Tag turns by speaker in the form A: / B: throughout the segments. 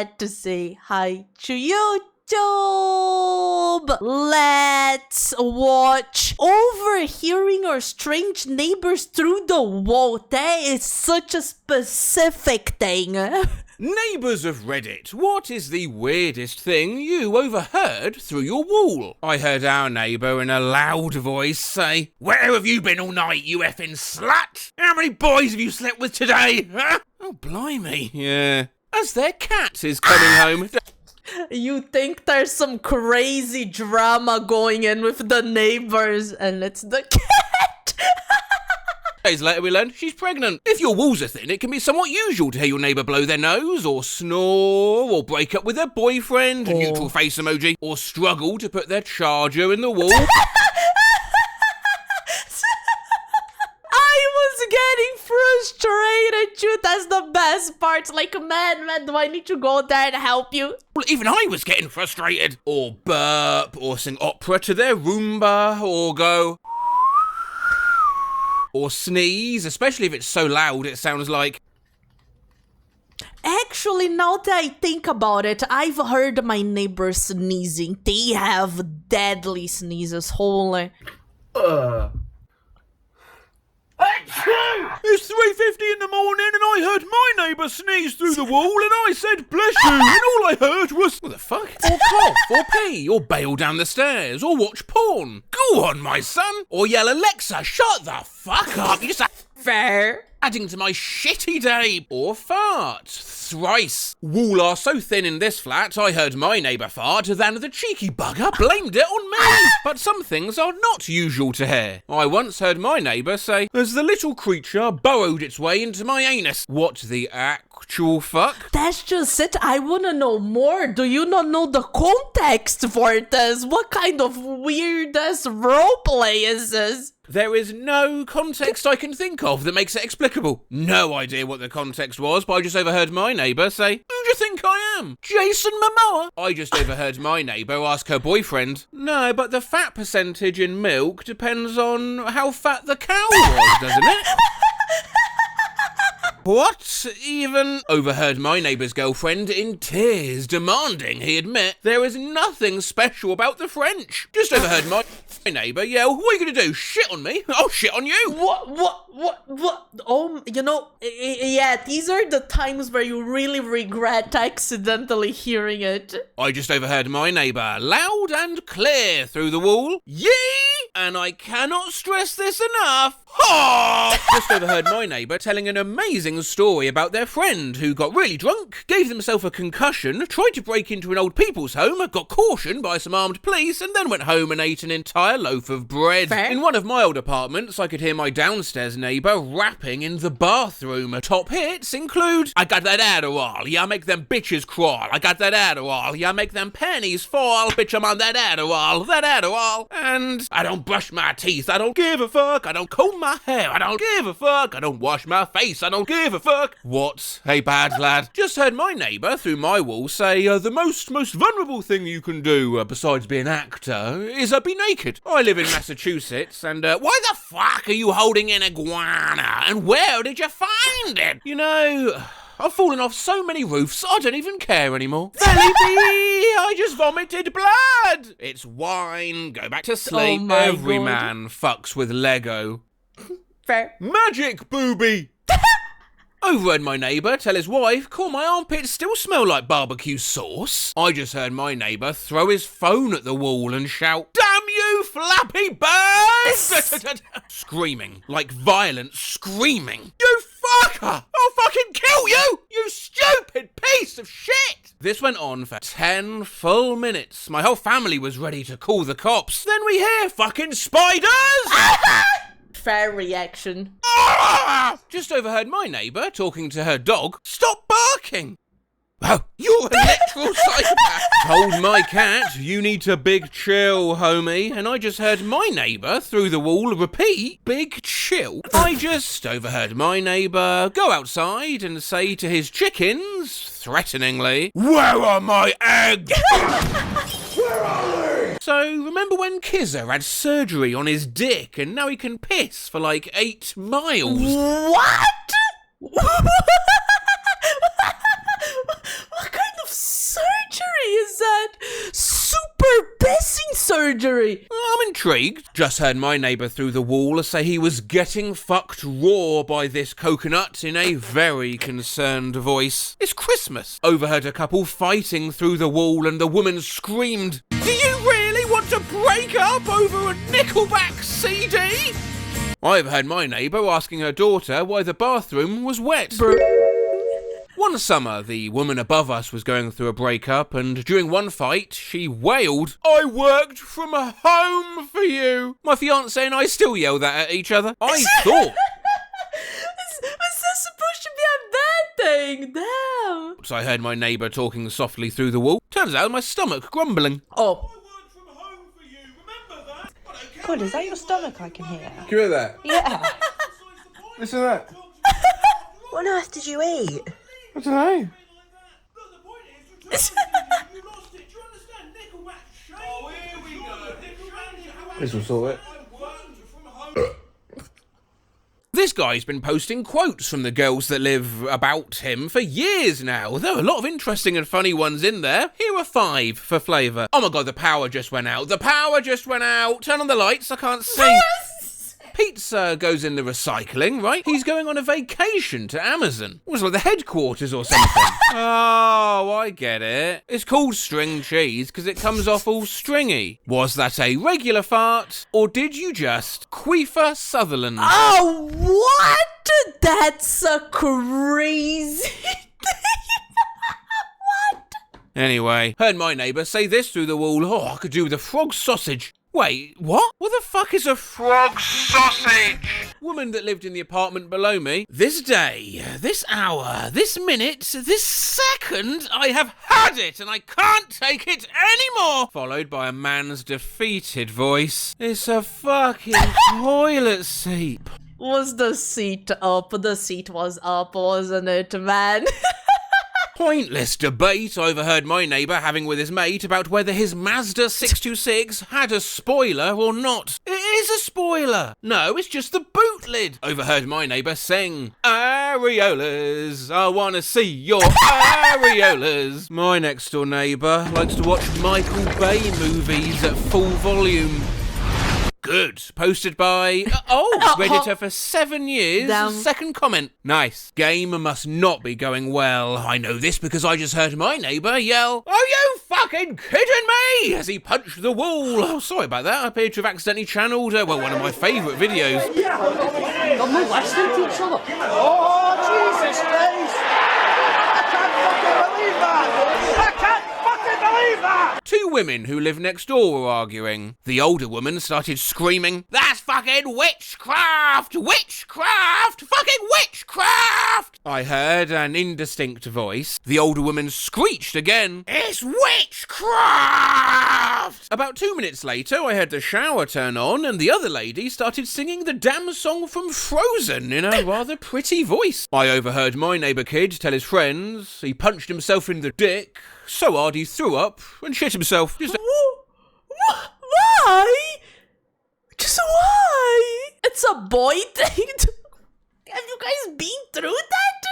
A: had to say hi to YouTube. Let's watch Overhearing or Strange Neighbours through the wall. That is such a specific thing.
B: Neighbours of Reddit, what is the weirdest thing you overheard through your wall? I heard our neighbour in a loud voice say, "Where have you been all night, you effing slut? How many boys have you slept with today? Huh?" Oh, blimey. Yeah. As their cat is coming home.
A: You think there's some crazy drama going in with the neighbors, and it's the cat.
B: Days later we learned she's pregnant. If your walls are thin, it can be somewhat usual to hear your neighbour blow their nose, or snore, or break up with their boyfriend, a neutral face emoji, or struggle to put their charger in the wall.
A: I was getting frustrated, too. That's the best part. Like, man, do I need to go there and help you?
B: Well, even I was getting frustrated. Or burp, or sing opera to their Roomba, or go... or sneeze, especially if it's so loud it sounds like...
A: Actually, now that I think about it, I've heard my neighbors sneezing. They have deadly sneezes, holy.
B: It's 3:50 in the morning and I heard my neighbour sneeze through the wall and I said, "Bless you," and all I heard was, what the fuck? Or cough, or pee, or bail down the stairs, or watch porn. Go on, my son. Or yell, "Alexa, shut the fuck up, you
A: Fair.
B: adding to my shitty day." Or fart. Thrice. Wall are so thin in this flat, I heard my neighbour fart, then the cheeky bugger blamed it on me. But some things are not usual to hear. I once heard my neighbour say, "As the little creature burrowed its way into my anus." What the actual fuck?
A: That's just it. I want to know more. Do you not know the context for this? What kind of weird-ass roleplay is this?
B: There is no context I can think of that makes it explicable. No idea what the context was, but I just overheard my neighbour say, "Who do you think I am? Jason Momoa?" I just overheard my neighbour ask her boyfriend, "No, but the fat percentage in milk depends on how fat the cow was, doesn't it?" What? Even overheard my neighbour's girlfriend in tears demanding he admit there is nothing special about the French. Just overheard my neighbour yell, "What are you going to do? Shit on me? I'll shit on you."
A: What? Oh, yeah, these are the times where you really regret accidentally hearing it.
B: I just overheard my neighbour loud and clear through the wall, "Yee!" And I cannot stress this enough. Ha! Just overheard my neighbour telling an amazing story about their friend who got really drunk, gave themselves a concussion, tried to break into an old people's home, got cautioned by some armed police, and then went home and ate an entire loaf of bread.
A: Fair.
B: In one of my old apartments, I could hear my downstairs neighbour rapping in the bathroom. Top hits include, "I got that Adderall, yeah, make them bitches crawl. I got that Adderall, yeah, make them panties fall. Bitch, I'm on that Adderall, that Adderall." And, "I don't brush my teeth, I don't give a fuck, I don't comb my hair, I don't give a fuck, I don't wash my face, I don't give a fuck." What a bad lad. Just heard my neighbour through my wall say, "The most vulnerable thing you can do, besides being an actor, is be naked." I live in Massachusetts, and why the fuck are you holding an iguana? And where did you find it? You know, I've fallen off so many roofs, I don't even care anymore. Felipe, I just vomited blood. It's wine, go back to sleep.
A: Oh my
B: Every
A: God.
B: man fucks with Lego.
A: Fair.
B: Magic, booby! Overheard my neighbour tell his wife, "Cool, my armpits still smell like barbecue sauce." I just heard my neighbour throw his phone at the wall and shout, "Damn you, Flappy Bird!" Screaming, like violent screaming. "You fucker! I'll fucking kill you! You stupid piece of shit!" This went on for 10 full minutes. My whole family was ready to call the cops. Then we hear fucking spiders!
A: Fair reaction.
B: Just overheard my neighbour talking to her dog. "Stop barking!" Oh, you're a literal psychopath. Told my cat, "You need to big chill, homie." And I just heard my neighbour through the wall repeat, "Big chill." I just overheard my neighbour go outside and say to his chickens, threateningly, "Where are my eggs?" Where are they? So, remember when Kizza had surgery on his dick and now he can piss for like 8 miles?
A: What? What kind of surgery.
B: I'm intrigued. Just heard my neighbour through the wall say he was getting fucked raw by this coconut in a very concerned voice. It's Christmas. Overheard a couple fighting through the wall and the woman screamed, "Do you really want to break up over a Nickelback CD?" I overheard my neighbour asking her daughter why the bathroom was wet. One summer, the woman above us was going through a breakup, and during one fight, she wailed, "I worked from home for you." My fiancé and I still yell that at each other. I thought...
A: Was this supposed to be a bad thing? Damn.
B: So I heard my neighbour talking softly through the wall. Turns out my stomach grumbling.
A: Oh.
C: God, is that your stomach I can hear?
D: Can you hear that?
C: Yeah.
D: Listen to that.
C: What on earth did you eat?
D: I don't know. This will sort it.
B: This guy's been posting quotes from the girls that live about him for years now. There are a lot of interesting and funny ones in there. Here are 5 for flavour. Oh my god, the power just went out. The power just went out. Turn on the lights, I can't see. Pizza goes in the recycling, right? He's going on a vacation to Amazon. It was like the headquarters or something. Oh, I get it. It's called string cheese because it comes off all stringy. Was that a regular fart, or did you just queefer Sutherland?
A: Oh, what? That's a crazy What?
B: Anyway, heard my neighbour say this through the wall. Oh, I could do with a frog sausage. Wait, what? What the fuck is a frog sausage? Woman that lived in the apartment below me. This day, this hour, this minute, this second, I have had it and I can't take it anymore. Followed by a man's defeated voice. It's a fucking toilet seat.
A: Was the seat up? The seat was up, wasn't it, man?
B: Pointless debate I overheard my neighbour having with his mate about whether his Mazda 626 had a spoiler or not. It is a spoiler. No, it's just the boot lid. Overheard my neighbour sing, "Areolas, I want to see your areolas." My next door neighbour likes to watch Michael Bay movies at full volume. Good. Posted by... Redditor for 7 years.
A: Damn.
B: Second comment. Nice. Game must not be going well. I know this because I just heard my neighbour yell, "Are you fucking kidding me?" as he punched the wall. Oh, sorry about that. I appear to have accidentally channeled, one of my favourite videos.
E: I'm not listening to each other. Oh, Jesus Christ! I can't fucking believe that! I can't fucking believe that!
B: 2 women who live next door were arguing. The older woman started screaming, "That's fucking witchcraft! Witchcraft! Fucking witchcraft!" I heard an indistinct voice. The older woman screeched again, "It's witchcraft!" About 2 minutes later, I heard the shower turn on and the other lady started singing the damn song from Frozen in a rather pretty voice. I overheard my neighbour kid tell his friends he punched himself in the dick so hard he threw up and shit himself.
A: Why? Just why? It's a boy thing. Have you guys been through that?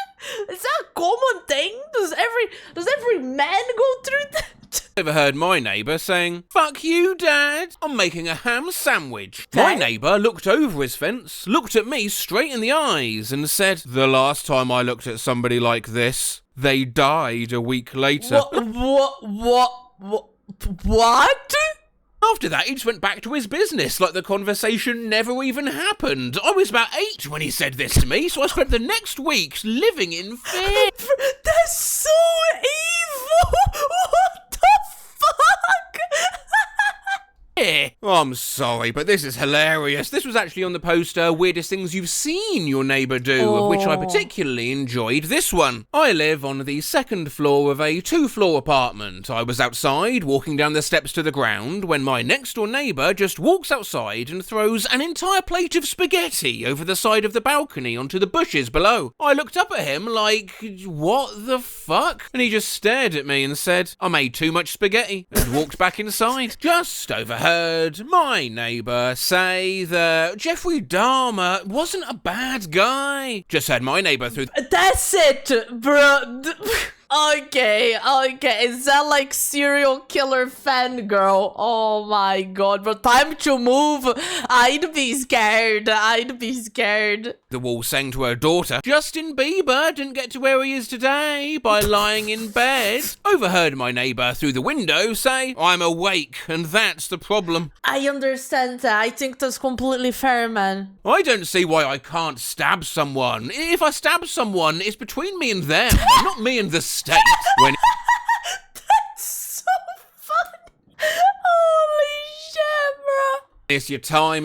A: Is that a common thing? Does every man go through that?
B: Ever heard my neighbour saying, "Fuck you, Dad, I'm making a ham sandwich." My neighbour looked over his fence, looked at me straight in the eyes and said, "The last time I looked at somebody like this, they died a week later."
A: What?
B: After that, he just went back to his business like the conversation never even happened. I was about 8 when he said this to me, so I spent the next weeks living in fear.
A: That's so evil! What the fuck?
B: Oh, I'm sorry, but this is hilarious. This was actually on the poster Weirdest Things You've Seen Your Neighbour Do, of which I particularly enjoyed this one. I live on the 2nd floor of a 2-floor apartment. I was outside, walking down the steps to the ground, when my next-door neighbour just walks outside and throws an entire plate of spaghetti over the side of the balcony onto the bushes below. I looked up at him like, what the fuck? And he just stared at me and said, "I made too much spaghetti," and walked back inside. Just overheard my neighbour say that Jeffrey Dahmer wasn't a bad guy. Just heard my neighbour through...
A: That's it, bro. Okay. Is that like serial killer fangirl? Oh my god, bro. Time to move. I'd be scared.
B: The wall sang to her daughter, Justin Bieber didn't get to where he is today by lying in bed. Overheard my neighbour through the window say, I'm awake, and that's the problem.
A: I understand that. I think that's completely fair, man.
B: I don't see why I can't stab someone. If I stab someone, it's between me and them, not me and the state. When
A: So fun. Holy shit, bro.
B: It's your time.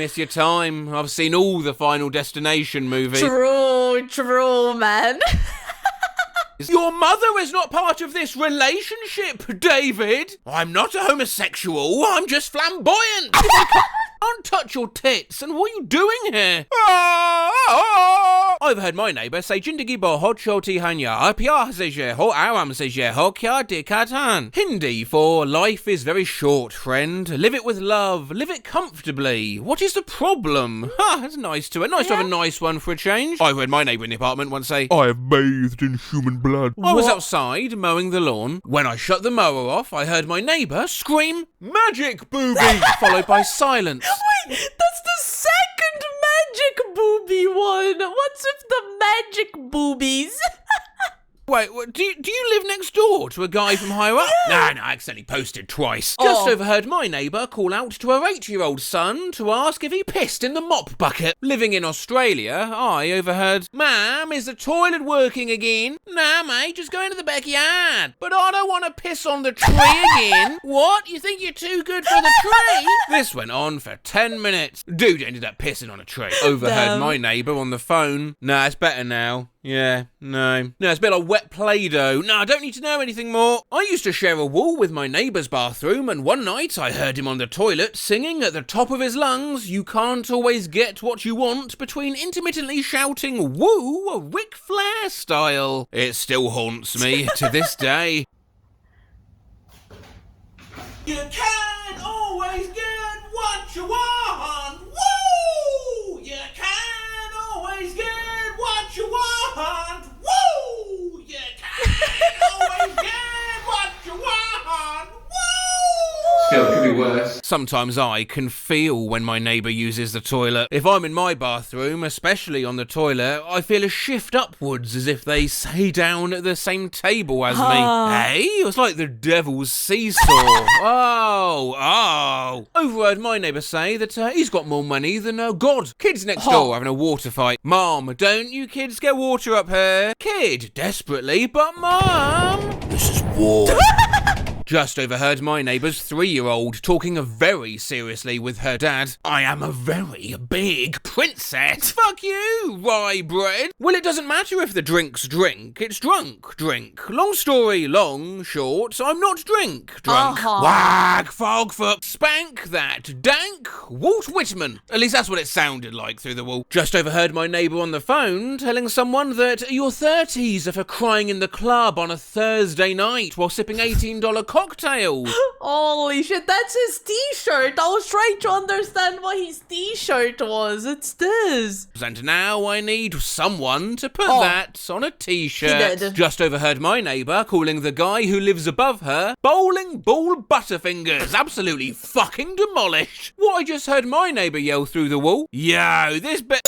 B: I've seen all the Final Destination movies.
A: True, man.
B: Your mother is not part of this relationship, David. I'm not a homosexual, I'm just flamboyant. I can't touch your tits, and what are you doing here? I've heard my neighbour say Jindagi bahut choti hanya, pyar se je ho, aram se je ho, kya dikkat han. Hindi for life is very short, friend. Live it with love, live it comfortably. What is the problem? That's nice to have a nice one for a change. I heard my neighbour in the apartment once say, I have bathed in human blood. I was outside mowing the lawn. When I shut the mower off, I heard my neighbour scream, magic booby, followed by silence.
A: Wait, that's the second magic booby one. What's with the magic boobies?
B: Wait, do you live next door to a guy from higher up? No, I accidentally posted twice. Just overheard my neighbour call out to her 8-year-old son to ask if he pissed in the mop bucket. Living in Australia, I overheard, Ma'am, is the toilet working again? Nah, mate, just go into the backyard. But I don't want to piss on the tree again. What? You think you're too good for the tree? This went on for 10 minutes. Dude ended up pissing on a tree. Overheard my neighbour on the phone. Nah, it's better now. Yeah, no, it's a bit like wet Play-Doh. No, I don't need to know anything more. I used to share a wall with my neighbour's bathroom, and one night I heard him on the toilet singing at the top of his lungs, you can't always get what you want, between intermittently shouting, woo, Ric Flair style. It still haunts me to this day. You can't always get what you want, woo! You can't always get what you want, woo! You can't always get what you want, woo!
D: Still, it could be worse.
B: Sometimes I can feel when my neighbour uses the toilet. If I'm in my bathroom, especially on the toilet, I feel a shift upwards as if they say down at the same table as me. Hey? It's like the devil's seesaw. Oh. Overheard my neighbour say that he's got more money than God. Kids next door having a water fight. Mom, don't you kids get water up here? Kid, desperately, but Mom, this is war. Just overheard my neighbour's 3-year-old talking very seriously with her dad. I am a very big princess. Fuck you, rye bread. Well, it doesn't matter if the drink's drink, it's drunk drink. Long story long, short, I'm not drunk. Wag, fogfoot, spank that, dank, Walt Whitman. At least that's what it sounded like through the wall. Just overheard my neighbour on the phone telling someone that your 30s are for crying in the club on a Thursday night while sipping $18 cocktails.
A: Holy shit, that's his t-shirt. I was trying to understand what his t-shirt was. It's this.
B: And now I need someone to put that on a t-shirt.
A: He did.
B: Just overheard my neighbour calling the guy who lives above her bowling ball butterfingers. Absolutely fucking demolished. What I just heard my neighbour yell through the wall. Yo, this bit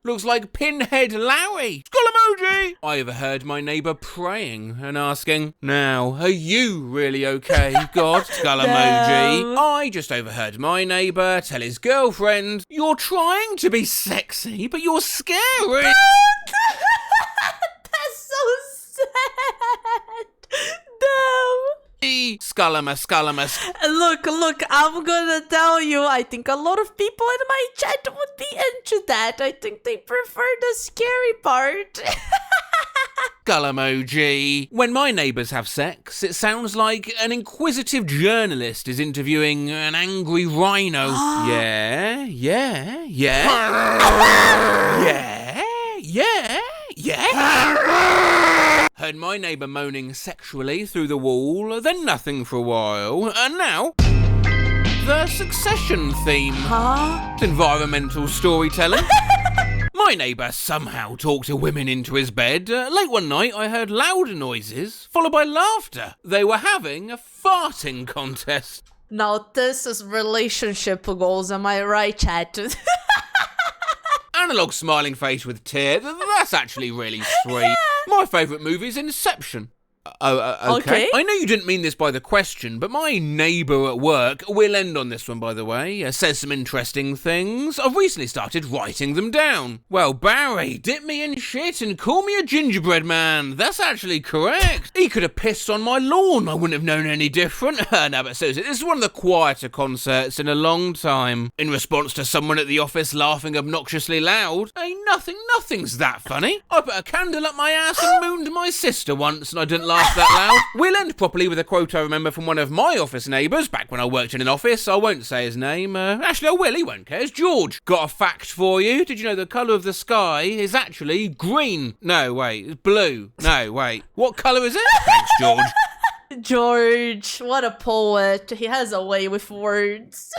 B: looks like Pinhead Larry. Skull emoji! I overheard my neighbour praying and asking, now, are you really okay, God? Skull emoji. I just overheard my neighbour tell his girlfriend, you're trying to be sexy, but you're scary.
A: That's so sad. Damn.
B: Skullamus.
A: Look, I'm gonna tell you, I think a lot of people in my chat would be into that. I think they prefer the scary part.
B: Skull emoji. When my neighbours have sex, it sounds like an inquisitive journalist is interviewing an angry rhino. Yeah. Heard my neighbour moaning sexually through the wall, then nothing for a while, and now the Succession theme. It's environmental storytelling. My My neighbour somehow talked to women into his bed. Late one night, I heard loud noises, followed by laughter. They were having a farting contest.
A: Now this is relationship goals, am I right, chat?
B: Analog smiling face with tear. That's actually really sweet. My favourite movie is Inception. Okay. I know you didn't mean this by the question, but my neighbour at work, we'll end on this one by the way, says some interesting things. I've recently started writing them down. Well, Barry, dip me in shit and call me a gingerbread man. That's actually correct. He could have pissed on my lawn. I wouldn't have known any different. No, but seriously, this is one of the quieter concerts in a long time. In response to someone at the office laughing obnoxiously loud, hey, nothing's that funny. I put a candle up my ass and mooned my sister once and I didn't laugh that loud. We'll end properly with a quote I remember from one of my office neighbours back when I worked in an office. I won't say his name. Actually, I will. He won't care. It's George. Got a fact for you. Did you know the colour of the sky is actually green? No, wait. It's blue. No, wait. What colour is it? Thanks, George.
A: George, what a poet. He has a way with words.